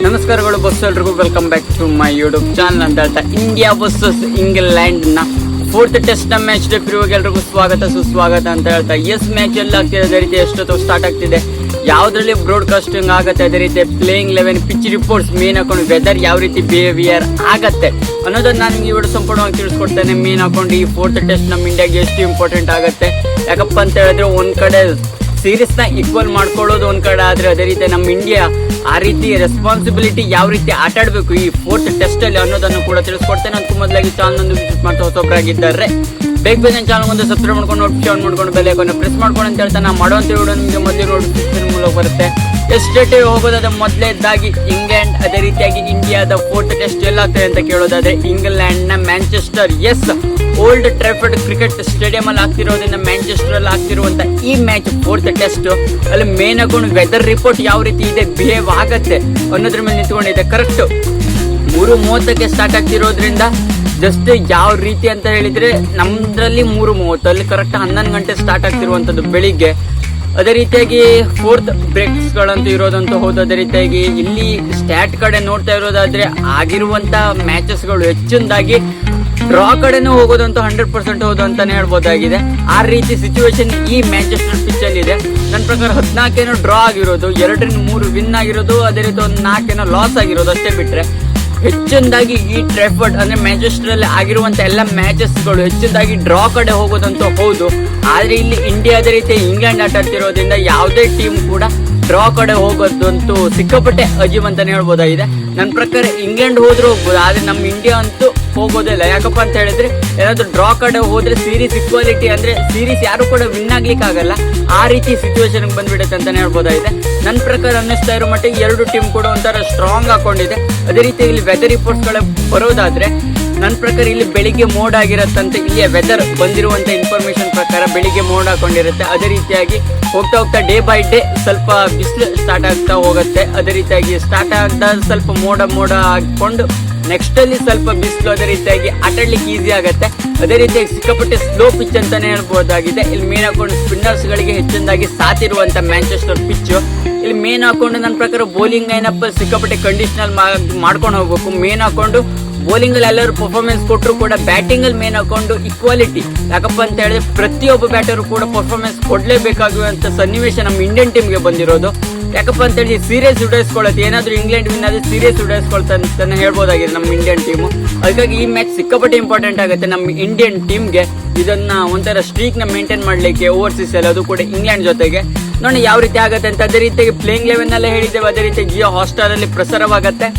ನಮಸ್ಕಾರಗಳು ಬಸ್ ಎಲ್ರಿಗೂ welcome back to my YouTube channel ಅಂತ ಹೇಳ್ತಾ ಇಂಡಿಯಾ ವರ್ಸಸ್ ಇಂಗ್ಲೆಂಡ್ ನ ಫೋರ್ತ್ ಟೆಸ್ಟ್ ನ ಮ್ಯಾಚ್ ಡೇ ಪ್ರಿವ್ಯೂಗೆ ಎಲ್ರಿಗೂ ಸ್ವಾಗತ ಸುಸ್ವಾಗತ ಅಂತ ಹೇಳ್ತಾ ಮ್ಯಾಚ್ ಎಲ್ಲ ಆಗ್ತಿದೆ. ಅದೇ ರೀತಿ ಎಷ್ಟೊತ್ತು ಸ್ಟಾರ್ಟ್ ಆಗ್ತಿದೆ, ಯಾವ್ದ್ರಲ್ಲಿ ಬ್ರಾಡ್ಕಾಸ್ಟಿಂಗ್ ಆಗುತ್ತೆ, ಅದೇ ರೀತಿ ಪ್ಲೇಯಿಂಗ್ 11 ಪಿಚ್ ರಿಪೋರ್ಟ್ಸ್ ಮೇನ್ ಹಾಕೊಂಡು ವೆದರ್ ಯಾವ ರೀತಿ ಬಿಹೇವಿಯರ್ ಆಗತ್ತೆ ಅನ್ನೋದನ್ನ ನಾನು ನಿಮ್ಗೆ ಇವತ್ತು ಸಂಪೂರ್ಣವಾಗಿ ತಿಳಿಸ್ಕೊಡ್ತೇನೆ. ಮೇನ್ ಹಾಕೊಂಡು ಈ ಫೋರ್ತ್ ಟೆಸ್ಟ್ ನಮ್ಮ ಇಂಡಿಯಾಗೆ ಎಷ್ಟು ಇಂಪಾರ್ಟೆಂಟ್ ಆಗುತ್ತೆ, ಯಾಕಪ್ಪ ಅಂತ ಹೇಳಿದ್ರೆ ಒಂದ್ ಕಡೆ ಸೀರೀಸ್ ನ ಈಕ್ವಲ್ ಮಾಡ್ಕೊಳ್ಳೋದು ಒಂದ್ ಕಡೆ ಆದ್ರೆ, ಅದೇ ರೀತಿ ನಮ್ಮ ಇಂಡಿಯಾ ಆ ರೀತಿ ರೆಸ್ಪಾನ್ಸಿಬಿಲಿಟಿ ಯಾವ ರೀತಿ ಆಟ ಆಡಬೇಕು ಈ ಫೋರ್ತ್ ಟೆಸ್ಟ್ ಅಲ್ಲಿ ಅನ್ನೋದನ್ನು ಕೂಡ ತಿಳಿಸ್ಕೊಡ್ತೇನೆ. ಅಂತ ಮೊದಲಾಗಿ ಚಾನಲ್ ಒಂದು ವಿಸಿಟ್ ಮಾಡ್ತಾ ಹೊಸೊಬ್ಬರಾಗಿದ್ದಾರೆ ಬೇಗ ಬೇಗ ಚಾನಲ್ ಒಂದು ಸಬ್ಸ್ಕ್ರೈಬ್ ಮಾಡ್ಕೊಂಡು ನೋಟಿಫಿಕೇಶನ್ ಮಾಡ್ಕೊಂಡು ಬೆಲ್ ಐಕಾನ್ ಪ್ರೆಸ್ ಮಾಡ್ಕೊಂಡು ಅಂತ ಹೇಳ್ತಾ ನಾವು ಮಾಡುವಂತ ವಿಡಿಯೋ ನಿಮಗೆ ಮೊದಲೇ ನೋಟಿಫಿಕೇಶನ್ ಮೂಲಕ ಬರುತ್ತೆ. ಎಸ್ಟೇಟ್ ಹೋಗೋದಾದ್ರೆ ಮೊದಲೇದಾಗಿ ಇಂಗ್ಲೆಂಡ್, ಅದೇ ರೀತಿಯಾಗಿ ಇಂಡಿಯಾದ ಫೋರ್ತ್ ಟೆಸ್ಟ್ ಎಲ್ಲ ಆಗ್ತದೆ ಅಂತ ಕೇಳೋದಾದ್ರೆ ಇಂಗ್ಲೆಂಡ್ ನ Manchester old Trafford cricket stadium ಅಲ್ಲಿ ಆಗ್ತಿರೋದ್ರಿಂದ ಮ್ಯಾಂಚೆಸ್ಟರ್ ಅಲ್ಲಿ ಆಗ್ತಿರುವಂತ ಈ ಮ್ಯಾಚ್ ಫೋರ್ತ್ ಟೆಸ್ಟ್ ಅಲ್ಲಿ ಮೇನ್ ಹಾಕೊಂಡು ವೆದರ್ ರಿಪೋರ್ಟ್ ಯಾವ ರೀತಿ ಇದೆ, ಬಿಹೇವ್ ಆಗತ್ತೆ ಅನ್ನೋದ್ರ ಮೇಲೆ ನಿಂತ್ಕೊಂಡಿದೆ. ಕರೆಕ್ಟ್ 3:30ಕ್ಕೆ ಸ್ಟಾರ್ಟ್ ಆಗ್ತಿರೋದ್ರಿಂದ ಜಸ್ಟ್ ಯಾವ ರೀತಿ ಅಂತ ಹೇಳಿದ್ರೆ ನಮ್ದ್ರಲ್ಲಿ 3:30 ಅಲ್ಲಿ ಕರೆಕ್ಟ್ 11 ಗಂಟೆ ಸ್ಟಾರ್ಟ್ ಆಗ್ತಿರುವಂತದ್ದು ಬೆಳಿಗ್ಗೆ. ಅದೇ ರೀತಿಯಾಗಿ ಫೋರ್ತ್ ಬ್ರೇಕ್ಸ್ ಗಳಂತೂ ಇರೋದಂತೂ ಹೌದು. ಅದೇ ರೀತಿಯಾಗಿ ಇಲ್ಲಿ ಸ್ಟ್ಯಾಟ್ ಕಡೆ ನೋಡ್ತಾ ಇರೋದಾದ್ರೆ ಆಗಿರುವಂತ ಮ್ಯಾಚಸ್ ಗಳು ಹೆಚ್ಚಿನದಾಗಿ ಡ್ರಾ ಕಡೆನೂ ಹೋಗೋದಂತೂ 100% ಹೌದು ಅಂತಾನೆ ಹೇಳ್ಬೋದಾಗಿದೆ. ಆ ರೀತಿ ಸಿಚುವೇಶನ್ ಈ ಮ್ಯಾಂಚೆಸ್ಟರ್ ಪಿಚ್ ಅಲ್ಲಿ ಇದೆ. ನನ್ನ ಪ್ರಕಾರ 14 ಡ್ರಾ ಆಗಿರೋದು, 2-3 ವಿನ್ ಆಗಿರೋದು, ಅದೇ ರೀತಿ ಒಂದು 4 ಲಾಸ್ ಆಗಿರೋದು ಅಷ್ಟೇ ಬಿಟ್ರೆ ಹೆಚ್ಚಿನದಾಗಿ ಈ ಟ್ರಾಫರ್ಡ್ ಅಂದ್ರೆ ಮ್ಯಾಂಚೆಸ್ಟರ್ ಅಲ್ಲಿ ಆಗಿರುವಂತ ಎಲ್ಲ ಮ್ಯಾಚಸ್ ಗಳು ಹೆಚ್ಚಿನದಾಗಿ ಡ್ರಾ ಕಡೆ ಹೋಗೋದಂತೂ ಹೌದು. ಆದ್ರೆ ಇಲ್ಲಿ ಇಂಡಿಯಾ ಅದೇ ರೀತಿ ಇಂಗ್ಲೆಂಡ್ ಆಟ ಆಡ್ತಿರೋದ್ರಿಂದ ಯಾವುದೇ ಟೀಮ್ ಕೂಡ ಡ್ರಾ ಕಡೆ ಹೋಗೋದಂತೂ ಸಿಕ್ಕಾಪಟ್ಟೆ ಅಜೀವ್ ಅಂತಾನೆ ಹೇಳ್ಬೋದಾಗಿದೆ. ನನ್ನ ಪ್ರಕಾರ ಇಂಗ್ಲೆಂಡ್ ಹೋದ್ರೂ ಹೋಗ್ಬೋದು, ಆದ್ರೆ ನಮ್ಮ ಇಂಡಿಯಾ ಅಂತೂ ಹೋಗೋದಿಲ್ಲ. ಯಾಕಪ್ಪ ಅಂತ ಹೇಳಿದ್ರೆ ಏನಾದ್ರು ಡ್ರಾ ಕಡೆ ಹೋದ್ರೆ ಸೀರೀಸ್ ಇಕ್ವಾಲಿಟಿ ಅಂದ್ರೆ ಸೀರೀಸ್ ಯಾರು ಕೂಡ ವಿನ್ ಆಗ್ಲಿಕ್ಕೆ ಆಗಲ್ಲ, ಆ ರೀತಿ ಸಿಚುವೇಶನ್ ಬಂದ್ಬಿಡುತ್ತೆ ಅಂತಾನೆ ಹೇಳ್ಬೋದಾಗಿದೆ. ನನ್ನ ಪ್ರಕಾರ ಅನ್ನಿಸ್ತಾ ಇರೋ ಮಟ್ಟಿಗೆ ಎರಡು ಟೀಮ್ ಕೂಡ ಒಂಥರ ಸ್ಟ್ರಾಂಗ್ ಹಾಕೊಂಡಿದೆ. ಅದೇ ರೀತಿ ಇಲ್ಲಿ ವೆದರ್ ರಿಪೋರ್ಟ್ಸ್ ಗಳ ಬರೋದಾದ್ರೆ ನನ್ನ ಪ್ರಕಾರ ಇಲ್ಲಿ ಬೆಳಿಗ್ಗೆ ಮೋಡ್ ಆಗಿರತ್ತಂತೆ. ಇಲ್ಲಿಯ ವೆದರ್ ಬಂದಿರುವಂತ ಇನ್ಫಾರ್ಮೇಶನ್ ಪ್ರಕಾರ ಬೆಳಿಗ್ಗೆ ಮೋಡ್ ಹಾಕೊಂಡಿರುತ್ತೆ. ಅದೇ ರೀತಿಯಾಗಿ ಹೋಗ್ತಾ ಹೋಗ್ತಾ ಡೇ ಬೈ ಡೇ ಸ್ವಲ್ಪ ಬಿಸಿಲು ಸ್ಟಾರ್ಟ್ ಆಗ್ತಾ ಹೋಗುತ್ತೆ. ಅದೇ ರೀತಿಯಾಗಿ ಸ್ಟಾರ್ಟ್ ಆಗ್ತಾ ಸ್ವಲ್ಪ ಮೋಡ ಹಾಕೊಂಡು ನೆಕ್ಸ್ಟ್ ಅಲ್ಲಿ ಸ್ವಲ್ಪ ಬಿಸಿಲು, ಅದೇ ರೀತಿಯಾಗಿ ಆಟಾಡ್ಲಿಕ್ಕೆ ಈಸಿ ಆಗುತ್ತೆ. ಅದೇ ರೀತಿಯಾಗಿ ಸಿಕ್ಕಾಪಟ್ಟೆ ಸ್ಲೋ ಪಿಚ್ ಅಂತಾನೆ ಹೇಳ್ಬೋದಾಗಿದೆ. ಇಲ್ಲಿ ಮೇನ್ ಹಾಕೊಂಡು ಸ್ಪಿನ್ನರ್ಸ್ ಗಳಿಗೆ ಹೆಚ್ಚಿನದಾಗಿ ಸಾತಿರುವಂತ ಮ್ಯಾಂಚೆಸ್ಟರ್ ಪಿಚ್. ಇಲ್ಲಿ ಮೇನ್ ಹಾಕೊಂಡು ನನ್ನ ಪ್ರಕಾರ ಬೌಲಿಂಗ್ ಲೈನಪ್ ಸಿಕ್ಕಾಪಟ್ಟೆ ಕಂಡೀಷನಲ್ ಮಾಡ್ಕೊಂಡು ಹೋಗ್ಬೇಕು. ಮೇನ್ ಹಾಕೊಂಡು ಬೌಲಿಂಗ್ ಅಲ್ಲಿ ಎಲ್ಲರೂ ಪರ್ಫಾರ್ಮೆನ್ಸ್ ಕೊಟ್ಟರು ಕೂಡ ಬ್ಯಾಟಿಂಗ್ ಅಲ್ಲಿ ಮೇನ್ ಹಾಕೊಂಡು ಈಕ್ವಾಲಿಟಿ, ಯಾಕಪ್ಪ ಅಂತ ಹೇಳಿದ್ರೆ ಪ್ರತಿಯೊಬ್ಬ ಬ್ಯಾಟರ್ ಕೂಡ ಪರ್ಫಾರ್ಮೆನ್ಸ್ ಕೊಡ್ಲೇಬೇಕಾಗುವಂತ ಸನ್ನಿವೇಶ ನಮ್ಮ ಇಂಡಿಯನ್ ಟೀಮ್ಗೆ ಬಂದಿರೋದು. ಯಾಕಪ್ಪ ಅಂತ ಹೇಳಿ ಸೀರಿಯಸ್ ಉಡಾಯಿಸ್ಕೊಳ್ಳುತ್ತೆ, ಏನಾದ್ರು ಇಂಗ್ಲೆಂಡ್ ವಿನ್ ಆದ್ರೆ ಸೀರಿಯಸ್ ಉಡಾಯಿಸ್ಕೊಳ್ತಾ ಅಂತಾನೆ ಹೇಳ್ಬೋದಾಗಿದೆ ನಮ್ಮ ಇಂಡಿಯನ್ ಟೀಮು. ಅದಕ್ಕಾಗಿ ಈ ಮ್ಯಾಚ್ ಸಿಕ್ಕಾಪಟ್ಟೆ ಇಂಪಾರ್ಟೆಂಟ್ ಆಗುತ್ತೆ ನಮ್ಮ ಇಂಡಿಯನ್ ಟೀಮ್ಗೆ. ಇದನ್ನ ಒಂಥರ ಸ್ಟ್ರೀಕ್ ನ ಮೇಂಟೈನ್ ಮಾಡ್ಲಿಕ್ಕೆ ಓವರ್ಸೀಸ್ ಅಲ್ಲಿ, ಅದು ಕೂಡ ಇಂಗ್ಲೆಂಡ್ ಜೊತೆಗೆ ನೋಡಿ ಯಾವ ರೀತಿ ಆಗುತ್ತೆ ಅಂತ. ಅದೇ ರೀತಿಯಾಗಿ ಪ್ಲೇಯಿಂಗ್ 11 ಅಲ್ಲೇ ಹೇಳಿದ್ದೇವೆ. ಅದೇ ರೀತಿ ಜಿಯೋ ಹಾಟ್‌ಸ್ಟಾರ್ ಅಲ್ಲಿ ಪ್ರಸಾರವಾಗುತ್ತೆ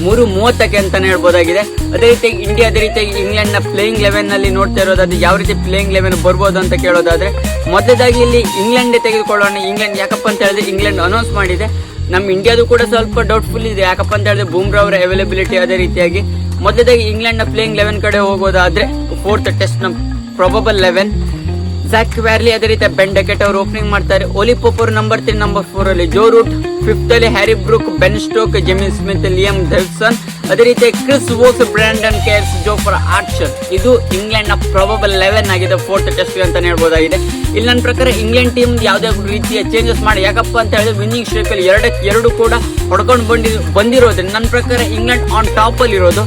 3:30ಕ್ಕೆ ಅಂತಾನೆ ಹೇಳ್ಬೋದಾಗಿದೆ. ಅದೇ ರೀತಿ ಇಂಡಿಯಾ ಅದೇ ರೀತಿಯಾಗಿ ಇಂಗ್ಲೆಂಡ್ ನ ಪ್ಲೇಯಿಂಗ್ 11 ನಲ್ಲಿ ನೋಡ್ತಾ ಇರೋದಾದ್ರೆ ಯಾವ ರೀತಿ ಪ್ಲೇಯಿಂಗ್ 11 ಬರ್ಬೋದು ಅಂತ ಕೇಳೋದಾದ್ರೆ ಮೊದಲೇದಾಗಿ ಇಲ್ಲಿ ಇಂಗ್ಲೆಂಡ್ ತೆಗೆದುಕೊಳ್ಳೋಣ. ಇಂಗ್ಲೆಂಡ್ ಯಾಕಪ್ಪ ಅಂತ ಹೇಳಿದ್ರೆ ಇಂಗ್ಲೆಂಡ್ ಅನೌನ್ಸ್ ಮಾಡಿದೆ. ನಮ್ಮ ಇಂಡಿಯಾದು ಕೂಡ ಸ್ವಲ್ಪ ಡೌಟ್ಫುಲ್ ಇದೆ, ಯಾಕಪ್ಪ ಅಂತ ಹೇಳಿದ್ರೆ ಬೂಮ್ರಾ ಅವರ ಅವೈಲಬಿಲಿಟಿ. ಅದೇ ರೀತಿಯಾಗಿ ಮೊದಲೇದಾಗಿ ಇಂಗ್ಲೆಂಡ್ ನ ಪ್ಲೇಯಿಂಗ್ 11 ಕಡೆ ಹೋಗೋದಾದ್ರೆ ಫೋರ್ತ್ ಟೆಸ್ಟ್ ನ ಪ್ರೊಬಬಲ್ 11 ಝಾಕ್ ವ್ಯಾರ್ಲಿ, ಅದೇ ರೀತಿ ಬೆನ್ ಡೆಕೆಟ್ ಅವರು ಓಪನಿಂಗ್ ಮಾಡ್ತಾರೆ. ಓಲಿ ಪೋಪ್ ಅವರು ನಂಬರ್ 3, ನಂಬರ್ 4 ಅಲ್ಲಿ ಜೋ ರೂಟ್, 5th ಅಲ್ಲಿ Harry Brook, Ben Stoke, Jamie Smith, Liam Davidson, ಅದೇ ರೀತಿ Chris Woakes, Brandon Carse, Jofra Archer. ಇದು ಇಂಗ್ಲೆಂಡ್ ನ ಪ್ರೊಬಬಲ್ 11 ಆಗಿದೆ ಫೋರ್ತ್ ಟೆಸ್ಟ್ ಅಂತಾನೆ ಹೇಳ್ಬೋದಾಗಿದೆ. ಇಲ್ಲಿ ನನ್ನ ಪ್ರಕಾರ ಇಂಗ್ಲೆಂಡ್ ಟೀಮ್ ಯಾವುದೇ ರೀತಿಯ ಚೇಂಜಸ್ ಮಾಡಿ, ಯಾಕಪ್ಪ ಅಂತ ಹೇಳಿದ್ರೆ ವಿನ್ನಿಂಗ್ ಸ್ಟ್ರೀಕ್ ಅಲ್ಲಿ 2-2 ಕೂಡ ಹೊಡ್ಕೊಂಡು ಬಂದಿರೋದ್ರಿಂದ ನನ್ನ ಪ್ರಕಾರ ಇಂಗ್ಲೆಂಡ್ ಆನ್ ಟಾಪ್ ಅಲ್ಲಿ ಇರೋದು.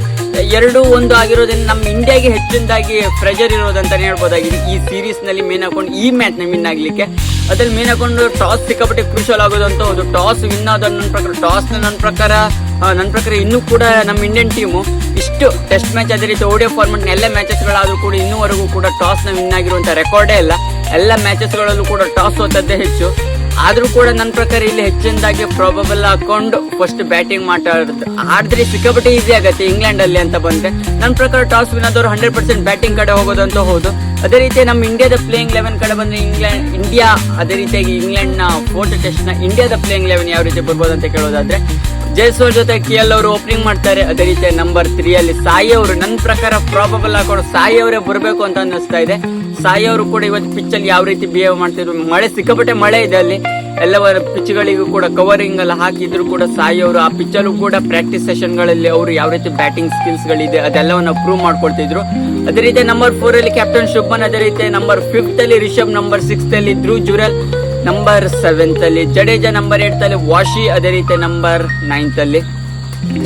2-1 ಆಗಿರೋದ್ರಿಂದ ನಮ್ಮ ಇಂಡಿಯಾಗೆ ಹೆಚ್ಚಿನದಾಗಿ ಪ್ರೆಷರ್ ಇರೋದಂತಾನೆ ಹೇಳ್ಬೋದಾಗಿದೆ ಈ ಸೀರೀಸ್ ನಲ್ಲಿ. ಮೇನ್ ಹಾಕೊಂಡು ಈ ಮ್ಯಾಚ್ ನ ವಿನ್ ಆಗ್ಲಿಕ್ಕೆ ಅದ್ರಲ್ಲಿ ಮೇನ್ ಹಾಕೊಂಡು ಟಾಸ್ ಸಿಕ್ಕಾಪಟ್ಟೆ ಕ್ರೂಷಲ್ ಆಗೋದಂತ ಹೌದು. ಟಾಸ್ ವಿನ್ ಆದ ನನ್ನ ಪ್ರಕಾರ ಇನ್ನೂ ಕೂಡ ನಮ್ಮ ಇಂಡಿಯನ್ ಟೀಮು ಇಷ್ಟು ಟೆಸ್ಟ್ ಮ್ಯಾಚ್ ಅದೇ ರೀತಿ ಓಡಿಯೋ ಫಾರ್ಮೆಟ್ ಎಲ್ಲ ಮ್ಯಾಚಸ್ ಗಳಾದ್ರೂ ಕೂಡ ಇನ್ನೂವರೆಗೂ ಕೂಡ ಟಾಸ್ ನ ವಿನ್ ಆಗಿರುವಂತ ರೆಕಾರ್ಡೇ ಇಲ್ಲ. ಎಲ್ಲ ಮ್ಯಾಚಸ್ ಗಳಲ್ಲೂ ಕೂಡ ಟಾಸ್ ಸೋತದ್ದೇ ಹೆಚ್ಚು. ಆದ್ರೂ ಕೂಡ ನನ್ನ ಪ್ರಕಾರ ಇಲ್ಲಿ ಹೆಚ್ಚಿನದಾಗಿ ಪ್ರಾಬಬಲ್ ಹಾಕೊಂಡು ಫಸ್ಟ್ ಬ್ಯಾಟಿಂಗ್ ಆಡಿದ್ರೆ ಸಿಕ್ಕಾಪಟ್ಟೆ ಈಸಿ ಆಗುತ್ತೆ ಇಂಗ್ಲೆಂಡ್ ಅಲ್ಲಿ ಅಂತ ಬಂದ್ರೆ. ನನ್ನ ಪ್ರಕಾರ ಟಾಸ್ ವಿನ್ ಆದವರು 100% ಬ್ಯಾಟಿಂಗ್ ಕಡೆ ಹೋಗೋದಂತ ಹೌದು. ಅದೇ ರೀತಿ ನಮ್ಮ ಇಂಡಿಯಾದ ಪ್ಲೇಯಿಂಗ್ 11 ಕಡೆ ಬಂದ್ರೆ ಇಂಡಿಯಾ ಅದೇ ರೀತಿಯಾಗಿ ಇಂಗ್ಲೆಂಡ್ ನ ಫೋರ್ತ್ ಟೆಸ್ಟ್ ನ ಇಂಡಿಯಾದ ಪ್ಲೇಯಿಂಗ್ 11 ಯಾವ ರೀತಿ ಬರ್ಬೋದು ಅಂತ ಕೇಳೋದಾದ್ರೆ ಜೈಸ್ವಾಲ್ ಜೊತೆ KL ಅವರು ಓಪನಿಂಗ್ ಮಾಡ್ತಾರೆ. ಅದೇ ರೀತಿ ನಂಬರ್ 3 ಅಲ್ಲಿ ಸಾಯಿ ಅವರು, ನನ್ನ ಪ್ರಕಾರ ಪ್ರಾಬಬಲ್ ಹಾಕೊಂಡು ಸಾಯಿ ಅವರೇ ಬರಬೇಕು ಅಂತ ಅನ್ನಿಸ್ತಾ ಇದೆ. ಸಾಯಿ ಅವರು ಕೂಡ ಇವತ್ತು ಪಿಚ್ ಅಲ್ಲಿ ಯಾವ ರೀತಿ ಬಿಹೇವ್ ಮಾಡ್ತಿದ್ರು, ಮಳೆ ಸಿಕ್ಕಾಪಟ್ಟೆ ಮಳೆ ಇದೆ ಅಲ್ಲಿ, ಎಲ್ಲವರ ಪಿಚ್ ಗಳಿಗೂ ಕೂಡ ಕವರಿಂಗ್ ಎಲ್ಲ ಹಾಕಿದ್ರು ಕೂಡ ಸಾಯಿ ಅವರು ಆ ಪಿಚ್ ಅಲ್ಲೂ ಕೂಡ ಪ್ರಾಕ್ಟೀಸ್ ಸೆಷನ್ ಗಳಲ್ಲಿ ಅವರು ಯಾವ ರೀತಿ ಬ್ಯಾಟಿಂಗ್ ಸ್ಕಿಲ್ಸ್ ಗಳಿದೆ ಅದೆಲ್ಲವನ್ನ ಪ್ರೂವ್ ಮಾಡ್ಕೊಳ್ತಿದ್ರು. ಅದೇ ರೀತಿ ನಂಬರ್ 4 ಅಲ್ಲಿ ಕ್ಯಾಪ್ಟನ್ ಶುಭ್ಮನ್, ಅದೇ ರೀತಿ ನಂಬರ್ 5th ಅಲ್ಲಿ ರಿಷಬ್, ನಂಬರ್ 6th ಅಲ್ಲಿ ಧ್ರುವ್ ಜುರೆಲ್, ನಂಬರ್ 7th ಅಲ್ಲಿ, ಜಡೇಜಾ ನಂಬರ್ 8th ಅಲ್ಲಿ, ವಾಶಿ ಅದೇ ರೀತಿ ನಂಬರ್ 9th ಅಲ್ಲಿ,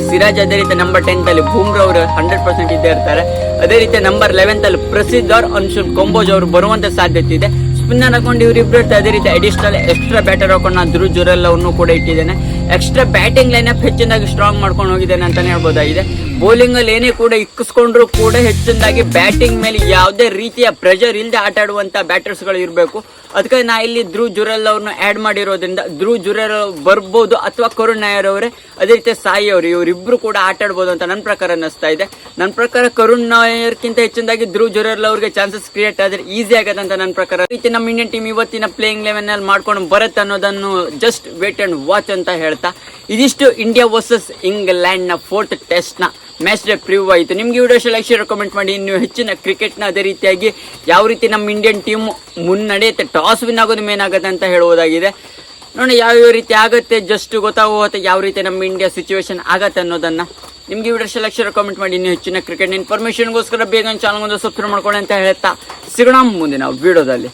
ಸಿರಾಜ್ ಅದೇ ರೀತಿ ನಂಬರ್ 10th ಅಲ್ಲಿ, ಬೂಮ್ರಾ ಅವರು 100% ಇದ್ದೇ ಇರ್ತಾರೆ. ಅದೇ ರೀತಿ ನಂಬರ್ 11th ಅಲ್ಲಿ ಪ್ರಸಿದ್ಧ ಅವ್ರು, ಅನ್ಶುಲ್ ಕೊಂಬೋಜ್ ಅವರು ಬರುವಂತ ಸಾಧ್ಯತೆ ಇದೆ. ಸ್ಪಿನ್ನರ್ ಹಾಕೊಂಡು ಇವ್ರಿಬ್ರು ಇರ್ತಾರೆ. ಅದೇ ರೀತಿ ಅಡಿಷನಲ್ ಎಕ್ಸ್ಟ್ರಾ ಬ್ಯಾಟರ್ ಹಾಕೊಂಡು ನಾನು ಧ್ರುವ್ ಜುರೆಲ್ ಅವ್ರನ್ನು ಕೂಡ ಇಟ್ಟಿದ್ದೇನೆ. ಎಕ್ಸ್ಟ್ರಾ ಬ್ಯಾಟಿಂಗ್ ಲೈನಪ್ ಹೆಚ್ಚಿನದಾಗಿ ಸ್ಟ್ರಾಂಗ್ ಮಾಡ್ಕೊಂಡು ಹೋಗಿದ್ದೇನೆ ಅಂತಾನೆ ಹೇಳ್ಬೋದಾಗಿದೆ. ಬೌಲಿಂಗ್ ಅಲ್ಲಿ ಏನೇ ಕೂಡ ಇಕ್ಕಿಸ್ಕೊಂಡ್ರು ಕೂಡ ಹೆಚ್ಚಿನದಾಗಿ ಬ್ಯಾಟಿಂಗ್ ಮೇಲೆ ಯಾವುದೇ ರೀತಿಯ ಪ್ರೆಷರ್ ಇಲ್ಲದೆ ಆಟ ಆಡುವಂತ ಬ್ಯಾಟರ್ಸ್ ಗಳು ಇರಬೇಕು. ಅದಕ್ಕೆ ನಾ ಇಲ್ಲಿ ಧ್ರುವ್ ಜುರೆಲ್ ಅವ್ರನ್ನ ಆಡ್ ಮಾಡಿರೋದ್ರಿಂದ ಧ್ರುವ್ ಜುರೆಲ್ ಬರ್ಬೋದು ಅಥವಾ ಕರುಣ್ ನಾಯರ್ ಅವರೇ ಅದೇ ರೀತಿ ಸಾಯಿ ಅವರು ಇವರಿಬ್ರು ಕೂಡ ಆಟ ಆಡ್ಬೋದು ಅಂತ ನನ್ನ ಪ್ರಕಾರ ಅನ್ನಿಸ್ತಾ ಇದೆ. ನನ್ನ ಪ್ರಕಾರ ಕರುಣ್ ನಾಯರ್ಕಿಂತ ಹೆಚ್ಚಿನದಾಗಿ ಧ್ರುವ್ ಜುರೆಲ್ ಅವ್ರಿಗೆ ಚಾನ್ಸಸ್ ಕ್ರಿಯೇಟ್ ಆದ್ರೆ ಈಸಿ ಆಗತ್ತೆ ಅಂತ ನನ್ನ ಪ್ರಕಾರ. ರೀತಿ ನಮ್ಮ ಇಂಡಿಯನ್ ಟೀಮ್ ಇವತ್ತಿನ ಪ್ಲೇಯಿಂಗ್ ಲೆವೆನ್ ಅಲ್ಲಿ ಮಾಡ್ಕೊಂಡು ಬರುತ್ತೆ ಅನ್ನೋದನ್ನು ಜಸ್ಟ್ ವೇಟ್ ಅಂಡ್ ವಾಚ್ ಅಂತ ಹೇಳ್ತಾ, ಇದಿಷ್ಟು ಇಂಡಿಯಾ ವರ್ಸಸ್ ಇಂಗ್ಲೆಂಡ್ ನ 4th ಟೆಸ್ಟ್ ನ ಮ್ಯಾಚ್ ಡೇ ಪ್ರಿವ್ಯೂ ಆಯಿತು. ನಿಮ್ಗೆ ವಿಡಿಯೋ ಇಷ್ಟ ಲೈಕ್ ಶೇರ್ ಕಮೆಂಟ್ ಮಾಡಿ. ಇನ್ನು ಹೆಚ್ಚಿನ ಕ್ರಿಕೆಟ್ನ ಅದೇ ರೀತಿಯಾಗಿ ಯಾವ ರೀತಿ ನಮ್ಮ ಇಂಡಿಯನ್ ಟೀಮ್ ಮುನ್ನಡೆಯುತ್ತೆ, ಟಾಸ್ ವಿನ್ ಆಗೋದು ಮೇನ್ ಆಗುತ್ತೆ ಅಂತ ಹೇಳುವುದಾಗಿದೆ. ನೋಡಿ ಯಾವ ರೀತಿ ಆಗುತ್ತೆ ಜಸ್ಟ್ ಗೊತ್ತಾಗುತ್ತೆ ಯಾವ ರೀತಿ ನಮ್ಮ ಇಂಡಿಯಾ ಸಿಚುವೇಶನ್ ಆಗತ್ತೆ ಅನ್ನೋದನ್ನ. ನಿಮ್ಗೆ ವಿಡಿಯೋ ಇಷ್ಟ ಲೈಕ್ ಶೇರ್ ಕಮೆಂಟ್ ಮಾಡಿ. ಇನ್ನು ಹೆಚ್ಚಿನ ಕ್ರಿಕೆಟ್ ಇನ್ಫಾರ್ಮೇಶನ್ಗೋಸ್ಕರ ಬೇಗ ಚಾನಲ್ ಒಂದು ಸಬ್ಸ್ಕ್ರೈಬ್ ಮಾಡ್ಕೊಳ್ಳಿ ಅಂತ ಹೇಳ್ತಾ ಸಿಗೋಣ ಮುಂದಿನ ವಿಡಿಯೋದಲ್ಲಿ.